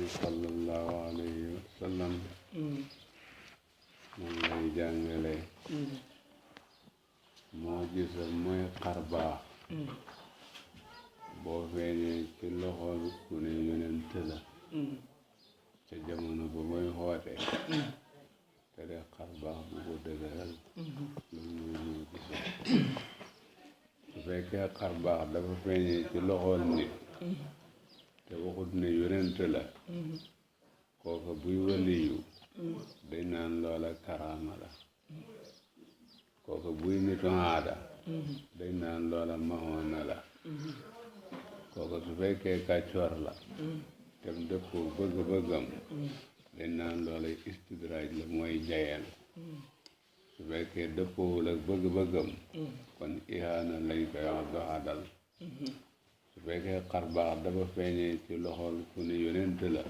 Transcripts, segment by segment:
bi sallallahu alayhi wa sallam moom lay jàngale. moo gisa mooy xar baax boo feeñee ci loxol ku ne yonent la ca jamono ba mooy xoote te de xar baax bu ko dëgëral loolu mooy moo gisa. su fekkee xar baax dafa feeñee ci loxol nit te waxut ne yonent la kooka buy waliyu dañ naan loola karaama la. kooka buy nitu aada dañ naan loola mahoona la. kooka su fekkee kàccoor la tem dëppoo bëgg-bëggam dañ naan loola istidraaj la mooy jayeel. su fekkee dëppoowul ak bëgg-bëggam kon ihaana lañ koy wax doxadal. su fekkee xar baax dafa feeñee ci loxol ku ne yonent la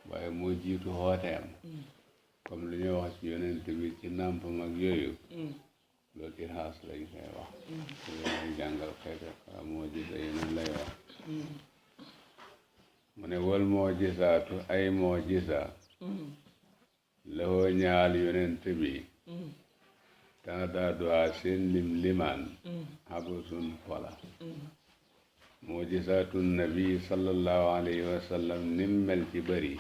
waaye moo jiitu xooteem comme li ñuy wax ci yonent bi ci nàmpam ak yooyu loolu irhaas lañ koy wax. su ñuy jàngal xeete xara moo gisa yeneen lay wax. mu ne wal moo gisaatu ay moo gisa lahoo ñaal yonent bi tana daa duwaa seen limaan habusun fola. moo gisaatu nabi sallallahu alayhi wa sallam nim mel ci bëri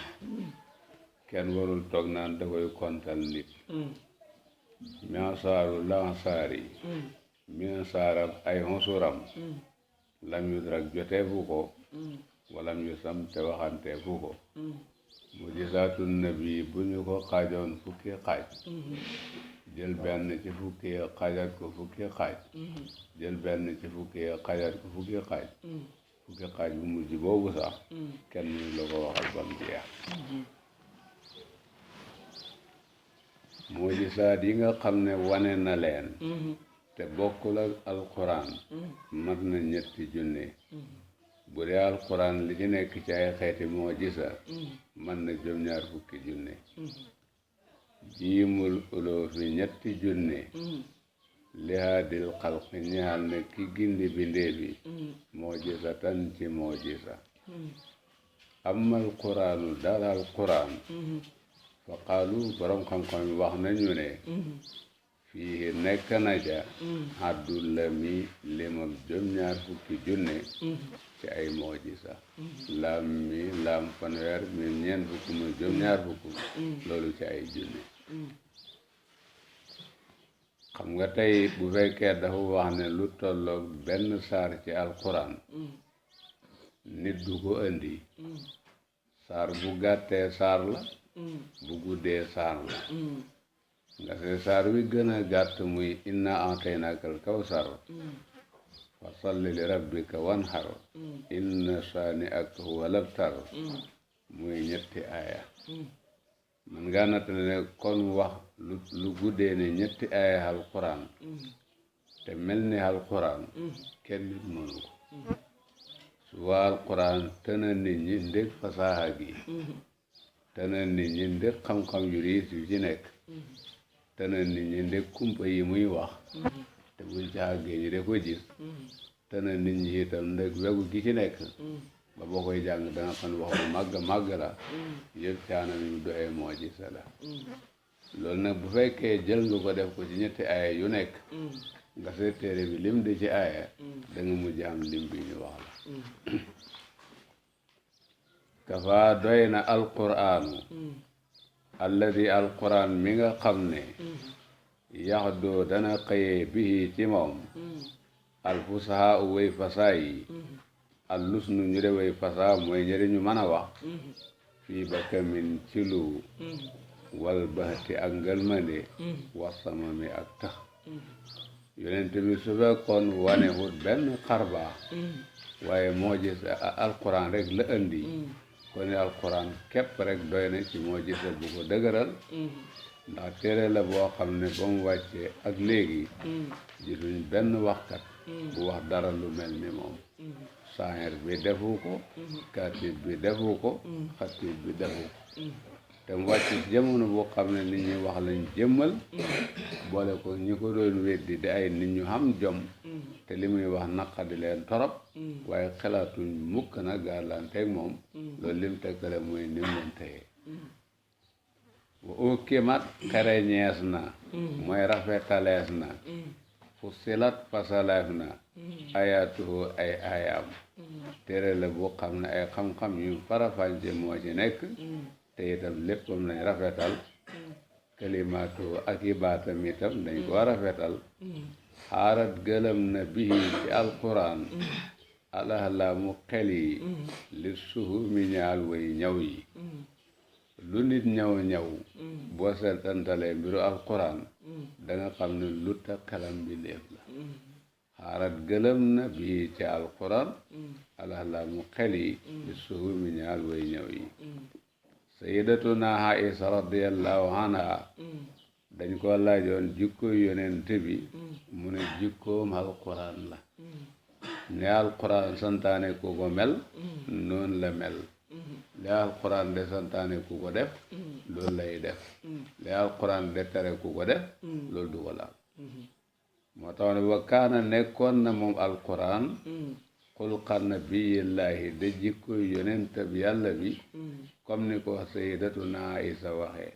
kenn warul toog naan da koy kontal nit. miansaaru lansaari miansaaram ay honsuram lam yudrak joteefu ko walam yu sam te waxanteefu ko. moo gisaatu nabi bu ñu ko xaajoon fukki xaaj jël benn ci fukki xaajat ko fukki xaaj jël benn ci fukki xaajat ko fukki xaaj fukki xaaj bu mujj boobu sax kenn ñu la ko waxal bam jeex. moo gisaat yi nga xam ne wane na leen te bokkul ak alquran mat na 3,000. bu dee alquran li ci nekk ci ay xeeti moo gisa man na 20,000. jiimul uloo fi 3,000 lihaadil xalqi ñaal ne ki gindi bindee bi moo gisa tan ci moo gisa. amal quraanu daal alquran fa qaalu borom xam-xam yi wax nañu ne fii nekk na ja haddul la mi limam 20,000 ci ay moo gisa. laam mi laam fanweer mi 40 muy 20,000 loolu ci ay junne. xam nga tey bu fekkee dafa wax ne lu tolloog benn saar ci alquran nit du ko indi. saar bu gàttee saar la bu guddee saar la. nga se saar wi gën a gàtt muy inna a'taynaakal kawsar fa salli li rabbika wanhar inna saani'aka huwal abtar muy 3 aaya. man ngaa nattale ne kon wax lu guddee ne 3 aaya alquran te mel ni alquran kenn nit mënu ko. su waa alquran tëna nit ñi ndég fasaaxa gi tëna nit ñi ndég xam-xam yu riis yu ci nekk tëna nit ñi ndég kumpa yi muy wax te buñ ci àggee ñu de ko gis tëna nit ñi itam ndég wegu gi ci nekk ba boo koy jàng danga xam wax bu màgg la yëpp caana mi mu doxee moo gisa la. loolu nag bu fekkee jël nga ko def ko ci 3 aaya yu nekk nga seet téere bi lim di ci aaya danga mujj am lim bi ñu wax la. kafa doy na alquraanu alladi alquran mi nga xam ne yaxdoo dana xëyee bihi ci moom alfusahaa u way fasaa yi allus nu ñu de way fasaa mooy ñëri ñu mën a wax fii ba kamin ci lu wal baxti ak ngëlmande wasamami ak tax. yonent bi su fekkoon wane wut benn xarbaax waaye moo gis alquran rek la andi kon alquran képp rek doy na ci moo gisa bu ko dëgëral. ndax téere la boo xam ne ba mu wàccee ak léegi gisuñ benn waxkat bu wax dara lu mel ni moom. saahir bi defu ko katib bi defu ko xatib bi defu ko te te mu wàcc ci jamono boo xam ne nit ñi wax lañ jëmmal boole ko ñi ko doon weddi di ay nit ñu xam jom te li muy wax naqadi leen torop waaye xalaatuñ mukk nag gàllanteeg moom loolu lim tekkale mooy nim leen teye wa ukimat xereñees na mooy rafetalees na fu silat fasaleef na ayaatuhu ay ayaam téere la bu xam ne ay xam-xam yu farafànce moo ci nekk te itam léppam lañ rafetal kalimaatu ak i baatam itam dañ ko rafetal xaarat gëlëm na bihi ci alquran alahlaamu xel yi li suhu mi ñaal way ñaw yi lu nit ñaw ñaw boo seetantalee mbiru alquran da nga xam ne lu ta xelam bi léef la xaarat gëlëm na bii ci alquran alahlaamu xel yi li suhu mi ñaal way ñaw yi sayyidatuna Aïsa radiyallahu anha dañ ko laajoon jikko yonent bi mu ne jikkoom alquran la ne alquran santaane ku ko mel noonu la mel li alquran de santaane ku ko def loolu lay def li alquran de tere ku ko def loolu du ko laal moo tax ne wa kaana nekkoon na moom alquran xulqan nabiyyillahi de jikko yonent bi yàlla bi comme ni ko sayyidatuna Aïsa waxee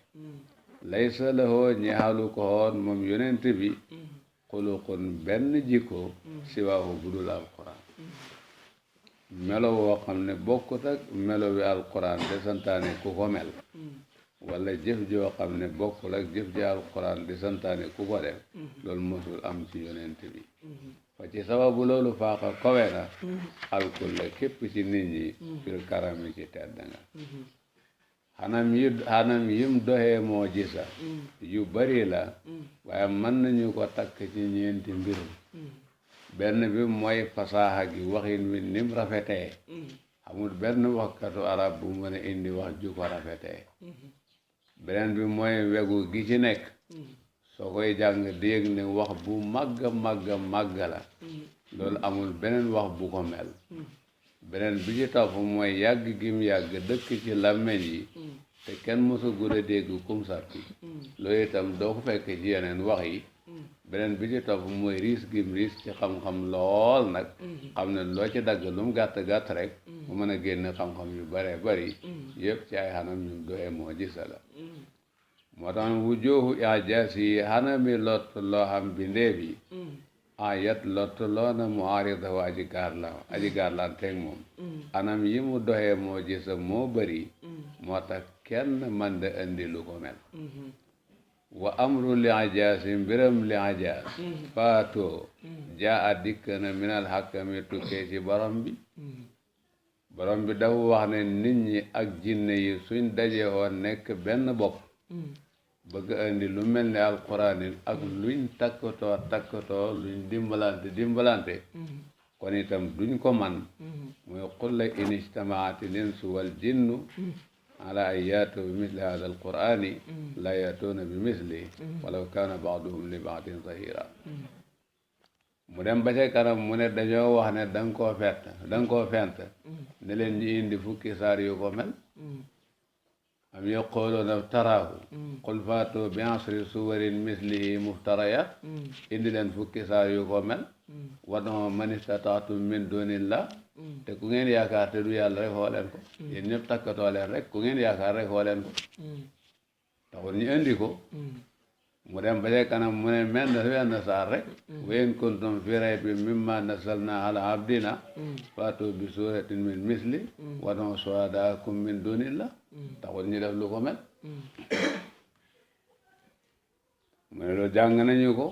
laysa lahoo ñeexalu ko woon moom yonent bi xuluqun benn jikko siwaahu budul alquran melo woo xam ne bokkut ak melo wi alquran de santaane ku ko mel wala jëf joo xam ne bokkul ak jëf ji alquran di santaane ku ko def loolu mosul am ci yonent bi fa ci sababu loolu faaxa kowe na alkulla képp ci nit ñi fil karami ci tedd nga xanam yim doxee moo gisa yu bari la waaye mën nañu ko takk ci ñeenti mbir benn bi mooy fasaaxa gi waxin wi nim rafetee xamul benn waxkatu arab bu mën a indi wax ju ko rafetee beneen bi mooy wegu gi ci nekk soo koy jàng dégg ne wax bu màgg la loolu amul beneen wax bu ko mel beneen bi ci topp mooy yàgg gim yàgg dëkk ci làmmeñ yi te kenn mosa gud a dégg kum sàppi loolu itam doo ko fekk ci yeneen wax yi beneen bi ci topp mooy riis gim riis ci xam-xam lool nag xam ne loo ci dagg lu mu gàtt rek mu mën a génn xam-xam yu bare bari yëpp ci ay xanam ñu doxee moo gisa la moo tax wu jooxu ijaas yi xanami lott loo xam bindeef yi ayat lott loo na mu arida wu aji gaar la teg moom anam yi mu doxee moo gisa moo bari moo tax kenn man da indi lu ko mel wa amru li ajaasi mbiram li ajaas faatoo jaa a dikk na minal xakkami tukkee ci borom bi dafa wax ne nit ñi ak jinne yi suñ daje woon nekk benn bopp bëgg indi lu mel ne alquran ak luñ takkatoo luñ dimbalante kon itam duñ ko man muy qul la in ijtamaati linsu wal jinnu ala an yaatu bi misli hada alqurani la yaatuuna bi misli walaw kaana baaduhum li baadin zahira mu dem ba ca kanam mu ne dañoo wax ne da nga koo fent ne leen ñu indi fukki saar yu ko mel am yaquluuna iftaraahu qul faatu bi asri suwarin mislihi muftarayat indi leen fukki saar yu ko mel wad'u man istata'tum min dunillah te ku ngeen yaakaar te du yàlla rek xoo leen ko yéen ñëpp takkatoo leen rek ku ngeen yaakaar rek xoo leen ko taxul ñu indi ko mu dem ba ca kanam mu ne wenn saar rek wa in kuntum fi raybin mimma nazzalna ala abdina faatu bi suratin min misli wad'u shuhadaakum min dunillah taxul ñu def lu ko mel mu ne loolu jàng nañu ko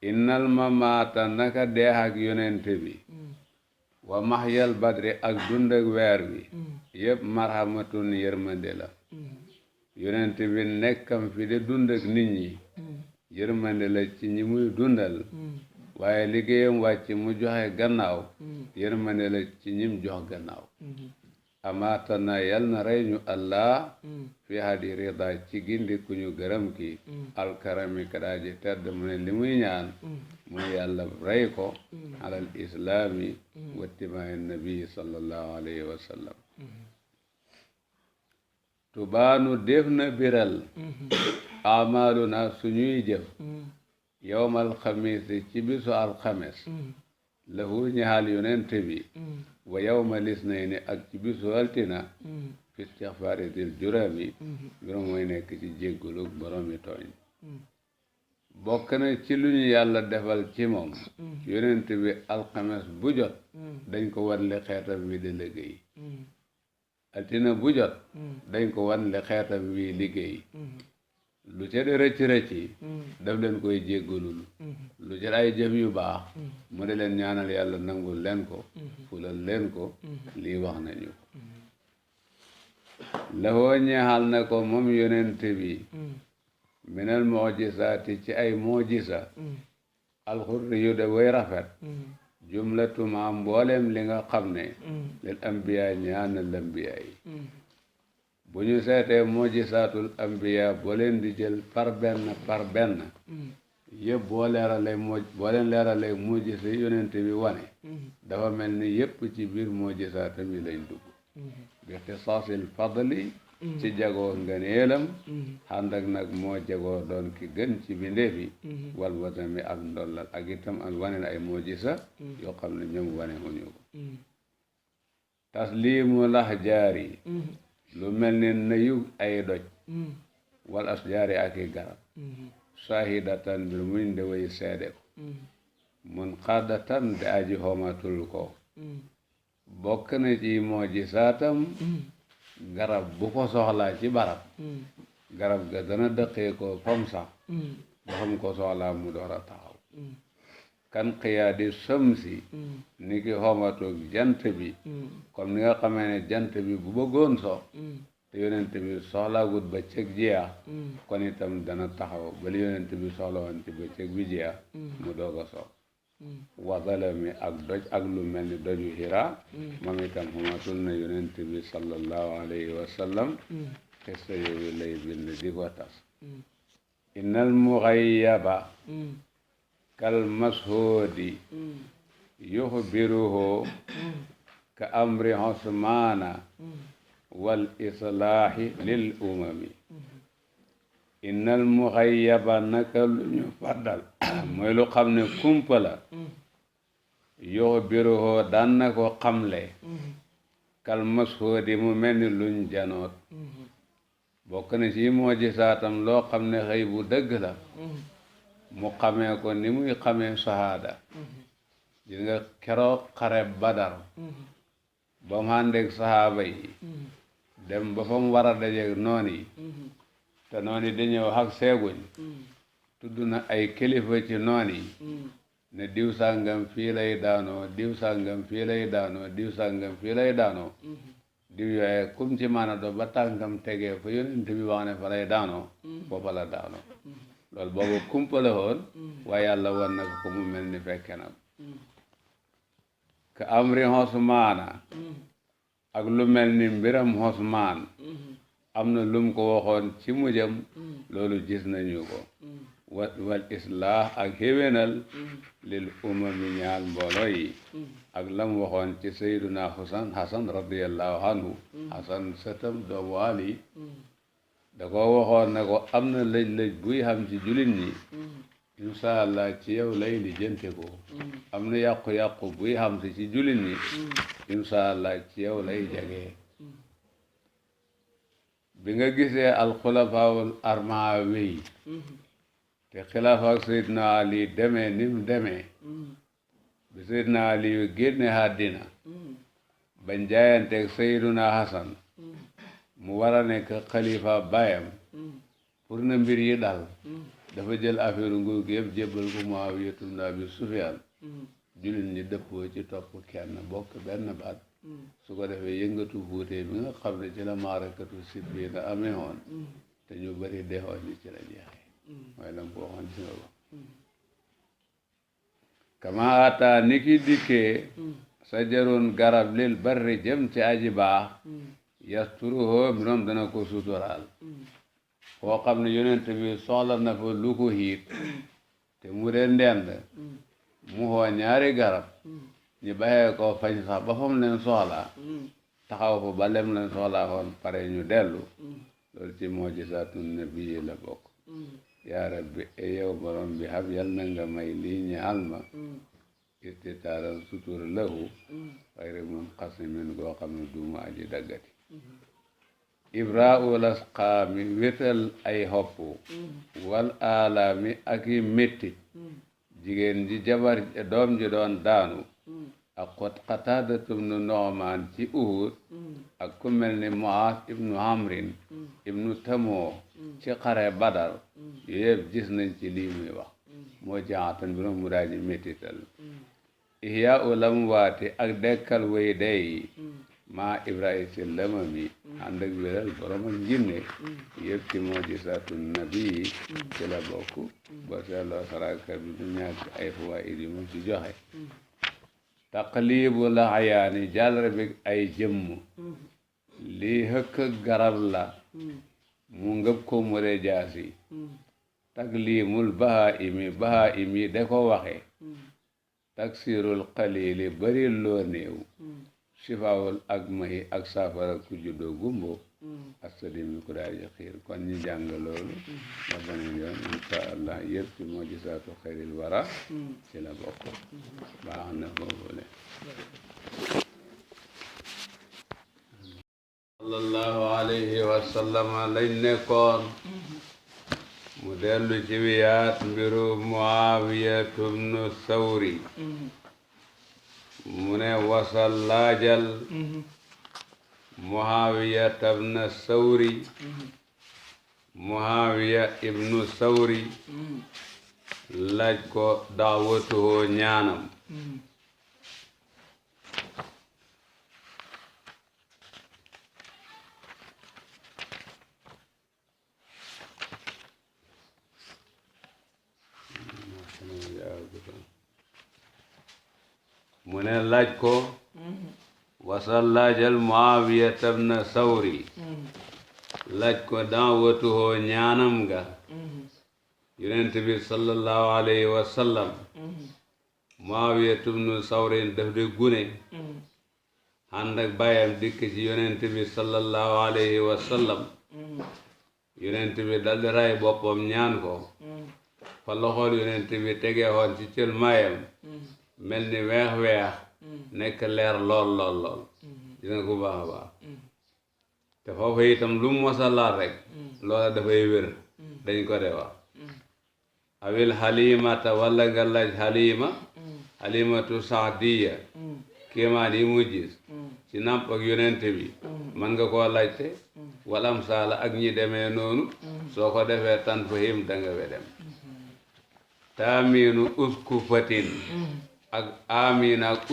innal mamaata naka dee ak yonente bi wa mahyal badri ak dund ak weer bi yëpp marhamatun yërmande la yonente bi nekkam fi de dund ak nit ñi yërmande la ci ñi muy dundal waaye liggéeyam wàcc mu joxe gannaaw yërmande la ci ñim jox gannaaw amaatana yal na rey ñu allah fi hadi rida ci gindi ku ñu gërëm ki alkarami kadaaji tedd mu ne li muy ñaan muy yàlla rey ko alal islaami wattibaai nabi sallallahu alayhi wa sallam tubaanu def na biral amaluna suñuy jëf yowmal xamiisi ci bisu alxames lahu ñaal yonent bi wa yowmal isnayni ak ci bisu altina fi istixfaari dil jurami juróom mooy nekk ci jéggalu boroomi tooñ bokk na ci lu ñu yàlla defal ci moom yonent bi alxames bu jot dañ ko wan li xeetam wi di liggéey altina bu jot dañ ko wan li xeetam wi liggéey lu ca di rëcc daf leen koy jéggalul lu ca ay jëf yu baax mu di leen ñaanal yàlla nangul leen ko fulal leen ko lii wax nañu ko la hoo ñeexal na ko moom yonent bi minal mujisaati ci ay mujisa alxurri yu de way rafet jumlatu ma mbooleem li nga xam ne lil ambiya ñaan na lambiya yi bu ñu seetee mujisaatul ambiya boo leen di jël par benn yëpp boo leen leeralee mujisa yi yonent bi wane dafa mel ni yëpp ci biir mujisaatam yi lañ dugg bi ixtisaasil fadli ci jagoo ngëneelam ànd ak nag moo jagoo doon ki gën ci bindeef yi wal wasami ak ndollal ak itam ak wane ay mujisa yoo xam ne ñoom wane wuñu ko taslimu lahjaari lu mel ni nayu ay doj wal asjaari ak i garab shahidatan bir muñ de way seede ko mun xaddatan de aji xomatul ko bokk na ci mujisaatam garab bu ko soxlaa ci barab garab ga dana dëqee ko fam sax ba xam ko soxlaa mu door a taxaw kan xiyaadi sëmsi ni ki xomatoog jant bi comme ni nga xamee ne jant bi bu bëggoon so te yonent bi soxlaagut ba cëg jeex kon itam dana taxaw bali yonent bi soxla woon ci ba cëg bi jeex mu doog a so wadalami ak doj ak lu mel ni doju Hira moom itam xamatul na yonent bi sallallahu alayhi wa sallam xista yooyu lay bind di ko tas innal muxayyaba kal mashoodi yuxbiruhu ka amri Usmaana wal islaahi lil umami innal muxayyaba naka lu ñu faddal mooy lu xam ne kumpa la yuxbiruhu daan na ko xamle kal mashoodi mu mel ni luñ janoot bokk na ci mujisaatam loo xam ne xëy bu dëgg la mu xamee ko ni muy xamee sahaada gis nga keroog xare Badar ba mu àndeeg sahaaba yi dem ba fa mu war a dajeeg noon yi te noon yi dañëw xak seeguñ tudd na ay kilifa ci noon yi ne diw sàngam fii lay daanoo diw sàngam fii lay daanoo diw sàngam fii lay daanoo diw yooye kum ci maana do ba tànkam tegee fa yonent bi wax ne fa lay daanoo foofa la daanoo loolu boobu kumpa la woon waaye yàlla wan na ko mu mel ni fekke na ka amri Usmaana ak lu mel ni mbiram Usmaan am na lum ko waxoon ci mujjam loolu gis nañu ko wal islah ak xéwénal lil umami ñaal mbooloo yi ak lam waxoon ci sayyiduna Hasan radiyallahu anhu Hasan sëtam doomu Ali da ko waxoon ne ko am na lëj-lëj buy xam ci jullit ñi insha allah ci yow lay lijjante ko am na yàqu-yàqu buy xam si ci jullit ñi insha allah ci yow lay jagee bi nga gisee alxulafaawul arbaa wéy te xilaafa ak Seydina Ali demee ni mu demee bi Seydina Ali yu génne àddina bañ jaayanteeg Seydina Hasan mu war a nekk xalifa baayam pour na mbir yi dal dafa jël affaire nguur gi yëpp jébbal ko Muawiya ibn Abi Sufyaan jullit ñi dëppoo ci topp kenn bokk benn baat su ko defee yëngatu fuute bi nga xam ne ci la maarakatu Siffin la amee woon te ñu bari deexoon ni ci la jeexee mooy la mu ko waxoon ci nga ko kama ata ni ki dikkee sajarun garab lil barri jëm ci aji baax yasturuhu mbiroom dana ko suturaal koo xam ne yonent bi soxla na fa lu ko hiit te mu dee ndend mu xoo ñaari garab ñu baxee ko fañ sax ba fam leen soxla taxaw fa ba lem leen soxlaa woon pare ñu dellu loolu ci mujisaatu nabi la bokk. yaa rabbi yow borom bi hab yal na nga may lii ñaal ma istitaaran sutur lahu xayri munqasimin goo xam ne duuma aji daggati. ibraa'ul asqaami wétal ay xopp wal alaami ak i métti jigéen ji jabar doom ji doon daanu ak Qataadatum nu Nu'maan ci Uhud ak ku mel ni Muaaz ibnu Amrin ibnu Tamoo ci xare Badar yooyu yëpp gis nañ ci lii muy wax moo ci atan bi mu daaji méttital. ihyaa'ul amwaati ak dekkal way dey maa Ibrahima si lamami ànd ak wéral borom ak njinne yëpp ci mujisaatu nabi ci la bokk. boo seetloo saraka bi du ñàkk ay fawaid yu mu ci joxe. taqlibu la ayaani jàllar bi ay jëmm lii hëkk garab la mu ngëb ko mu re jaasi. taklimul bahaa imi da ko waxe taksirul qalili bari loo néew sifaawul ak mahi ak saafara ku juddoo gumbo asadimi ku daal di xiir. kon ñu jàng loolu ba beneen yoon insha allah yëpp ci mujisaatu xayril wara ci la bokk. baax na foofule. sallallahu alayhi wa sallam lañ nekkoon mu dellu ci wiyaat mbiru Muawiyatu bnu Sawri. mu ne wasal laajal Muawiya ibnu Sawri. Muawiya ibnu Sawri laaj ko daawatuhoo ñaanam. mu ne laaj ko wasal laajal Muawiya ibn Sawri laaj ko daawatuhoo ñaanam nga yonent bi sallallahu alayhi wa sallam. Muawiya ibn Sawri daf di gune ànd ak bàyyam dikk ci yonent bi sallallahu alayhi wa sallam. yonent bi dal di ray boppam ñaan ko fa loxol yonent bi tegee woon ci cël mayam mel ni weex nekk leer lool dina ko baax a baax. te foofu itam lu mu mos a laal rek loola dafay wér dañ ko de wax. awil halimata walla nga laaj halimatu saadiya kéemaan yi mu gis ci nàmp ak yonent bi man nga koo laajte walam saala ak ñi demee noonu soo ko defee tan fahim danga we dem. taaminu uskufatin ak amiin ak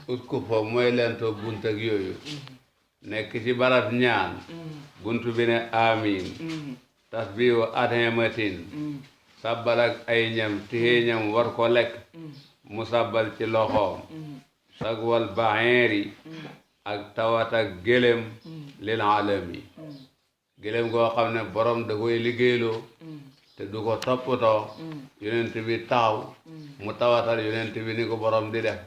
uskufa mooy lento bunt ak yooyu nekk ci barat ñaan bunt bi ne amiin. tasbihu adhematin sabbal ak ay ñam tixee ñam war ko lekk mu sabbal ci loxoom. sagwal baheeri ak tawat ak gélém lil alami gélém goo xam ne borom da koy liggéeyloo te du ko toppatoo yonent bi taxaw mu tawatal yonent bi ni ko borom di def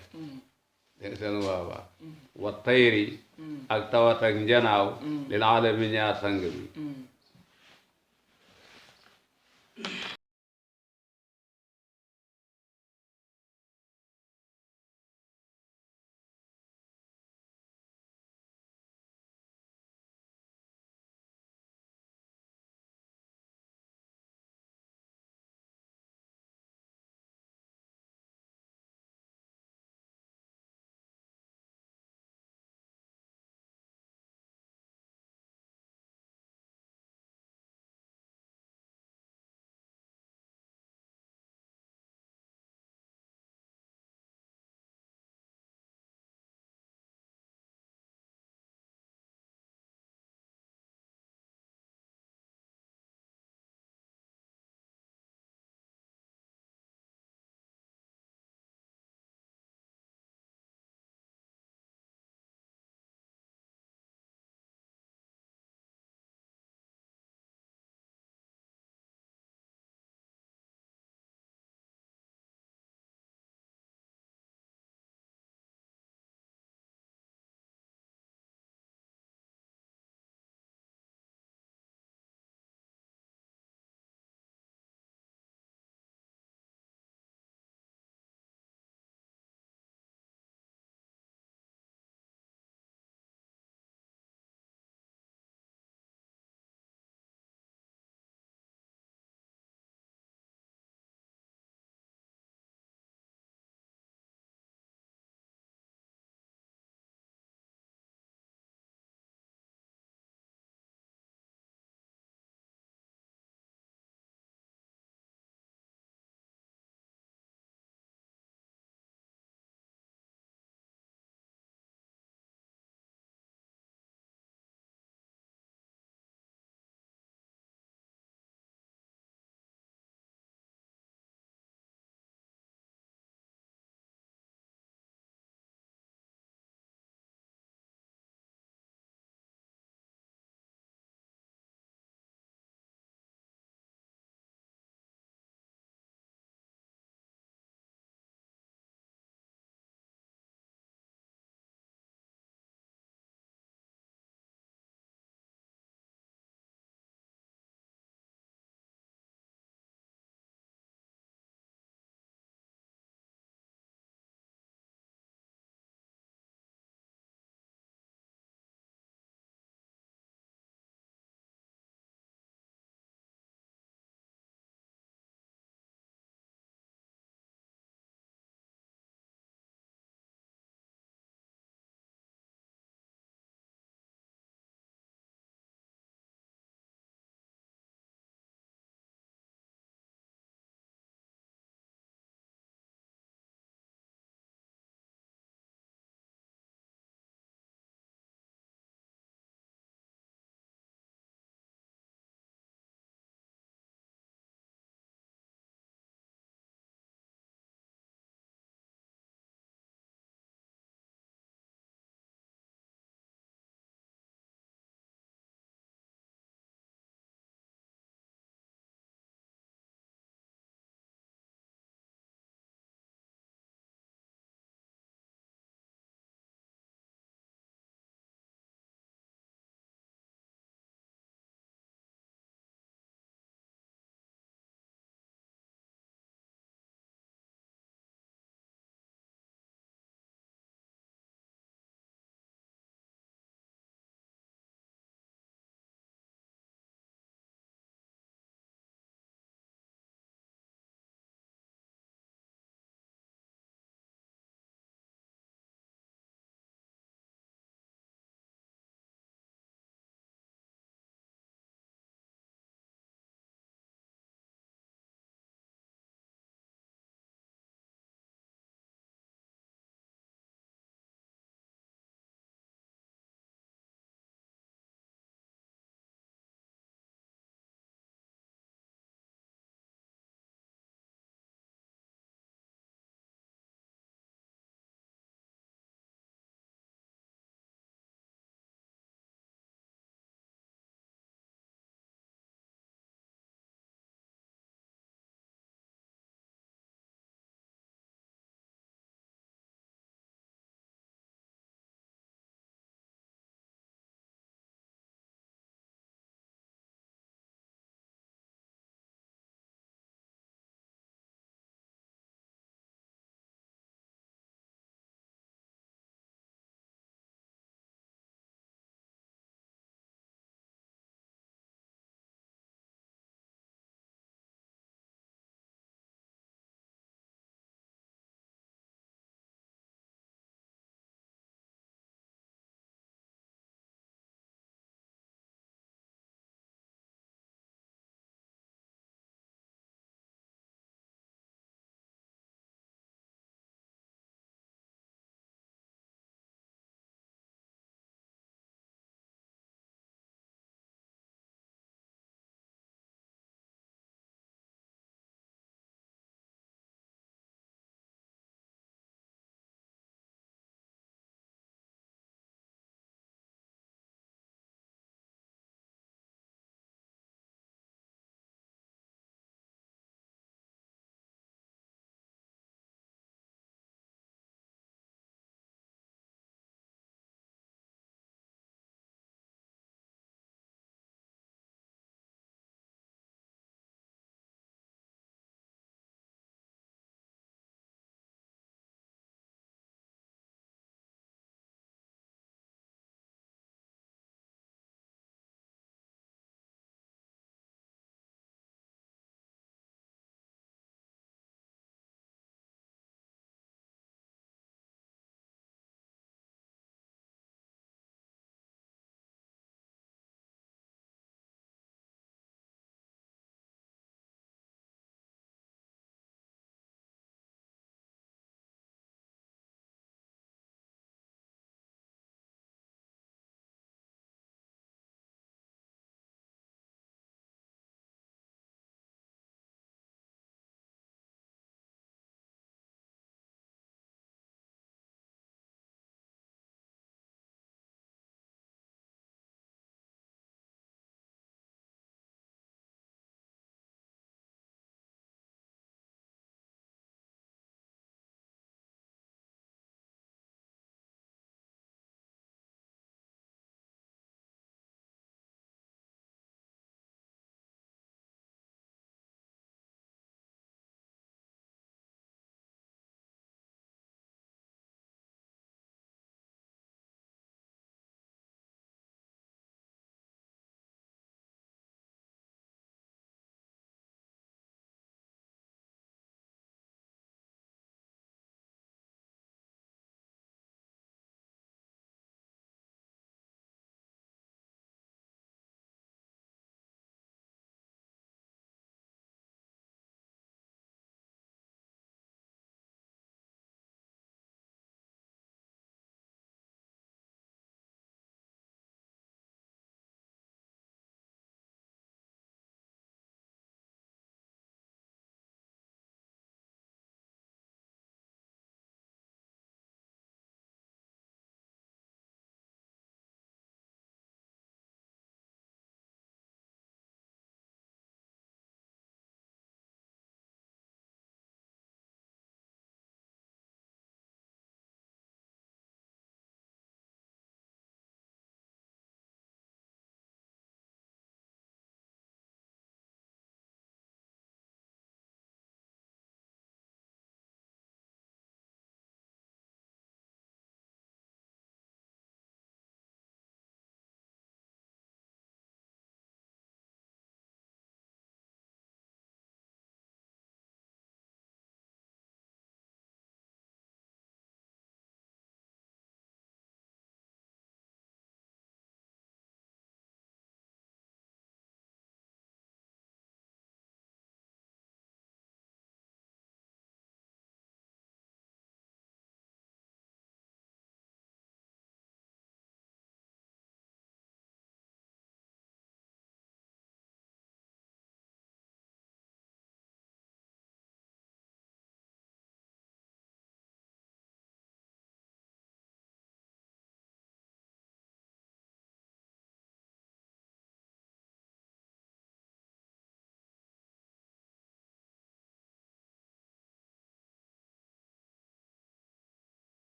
dégg seen waawaa wa tayri ak tawat ak njanaaw lil alami ñaar sang bi